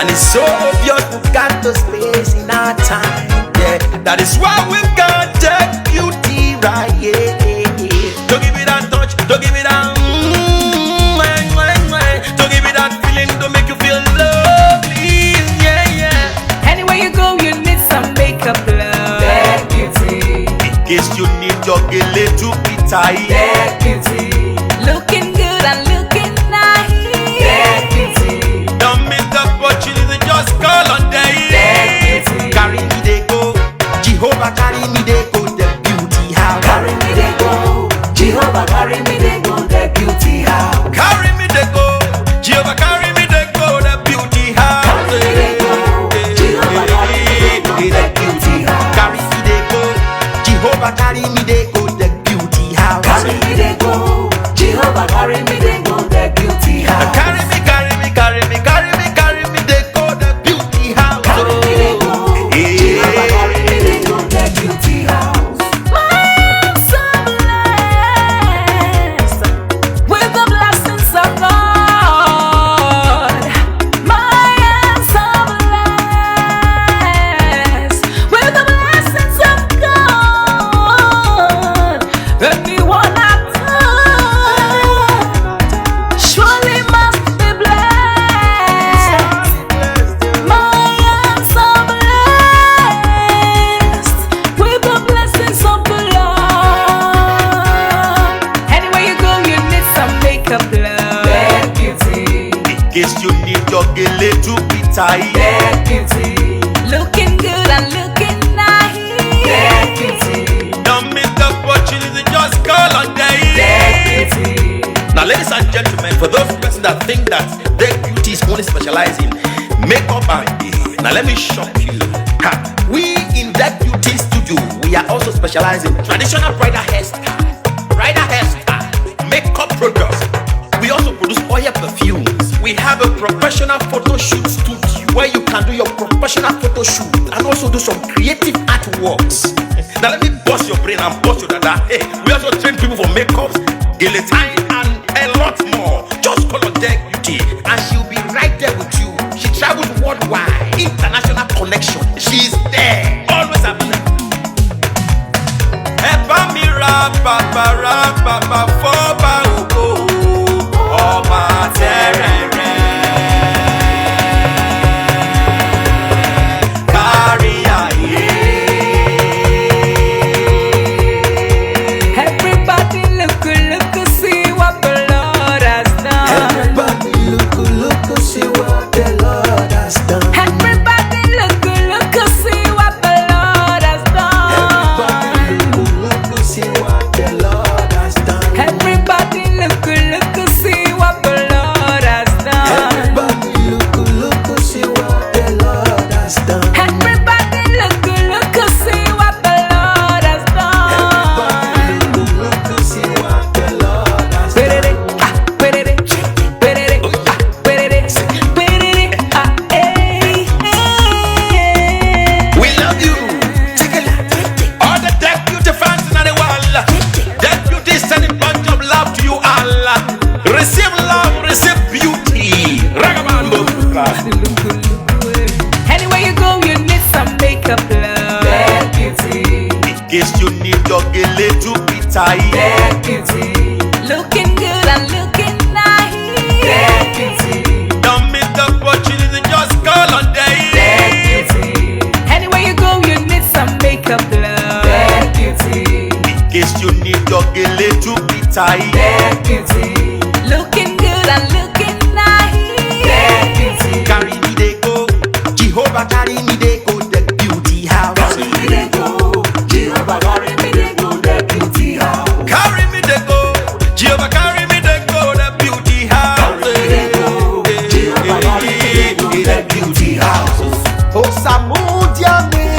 And it's so obvious we've got the space in our time. Yeah, that is why we've got that beauty right. Yeah, don't give me that touch, don't give me that don't give me that feeling, don't make you feel lovely. Yeah, yeah. Anywhere you go, you need some makeup, love. That beauty. In case you need your gele to be tight. That beauty. Looking good and looking nice. That beauty. Don't miss the opportunity, just call on day. That beauty. Carry me they go, Jehovah carry me they go, the beauty house. Carry me they go, Jehovah carry me they go, the beauty house. Carry me they go, Jehovah carry me they go, the beauty house. Carry me they go, Jehovah carry me they go, the beauty house. Carry me they go, Jehovah carry me they go, the beauty house. Carry me they go, Jehovah carry me they go, the beauty house. Carry me, carry me, carry me, carry me, carry me they go, the beauty house. Carry me they go, Jehovah carry me they go, the beauty house. I'm so blessed with the blessings of God. I am so blessed with the blessings of God. Anyone I touch surely must be blessed. I am so blessed with the blessings of the Lord. Anywhere you go, you need some makeup, love. That beauty. In case you need your gele to be tight. That beauty. Looking good and looking nice. That beauty. Don't miss the opportunity, just call on day. That beauty. Now, ladies and gentlemen, for those persons that think that their beauty is only specialized in makeup and now let me shock you. Ha. We in that beauty studio, we are also specialized in traditional bridal hairstyle, makeup products. We also produce oil perfumes. We have a professional photo shoot studio where you can do your professional photo shoot and also do some creative artworks. Now let me bust your brain and bust your dada. Hey, we also train people for makeup, gele time, and a lot more. Just call on Deck Beauty and she'll be right there with you. She travels worldwide, international connection. She's there, always available. Epa mi ra papa foba o ọba terere. Kárí ayé. Everybody look, see what the Lord has done. Everybody look, see what the Lord has done. Everybody look, see what the Lord has done. Everybody look, see what the Lord has done. Everybody look, see what the Lord has done. Everybody look, see what the Lord has done. Everybody look, see what the Lord has done. Look, see what the Lord has done. We love you. All the Deck Beauty fans in the world. Deck Beauty is sending bunch of love to you all. Receive love, receive beauty. Ragamuffin. Anywhere you go, you need some makeup, love. That beauty. In case you need your gele to be tight. That beauty. Looking good and looking nice. That beauty. Don't miss the opportunity, just call on day. That beauty. Anywhere you go, you need some makeup, love. That beauty. In case you need your gele to be tight. That beauty. Looking good and looking nice. That beauty. Carry me they go, Jehovah carry me they go, the beauty house. Carry me they go, Jehovah carry me they go, the beauty house. Carry me they go, Jehovah carry me they go, the beauty house. Carry me they go, Jehovah carry me they go, the beauty house. Oh Samudia me,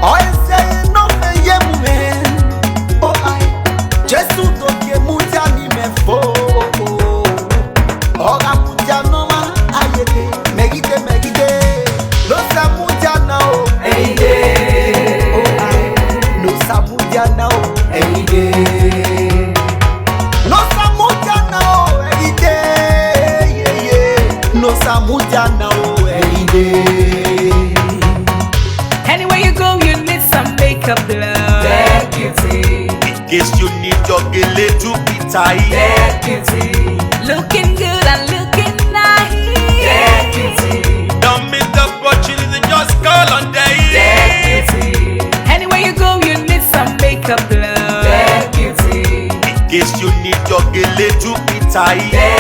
oh say no me yemume, oh I, Jesus don't yemudia ni me fo, oh Samudia no ma ayede, megide, no Samudia now, oh I, no Samudia now, no Samudia now, no Samudia. Mutiana, oh, hey. Anywhere you go, you need some makeup, love. That beauty. In case you need your gele to be tight. That beauty. Looking good and looking nice. That beauty. Don't miss the opportunity, just call on day. That beauty. Anywhere you go, you need some makeup, love. That beauty. In case you need your gele to be tight. That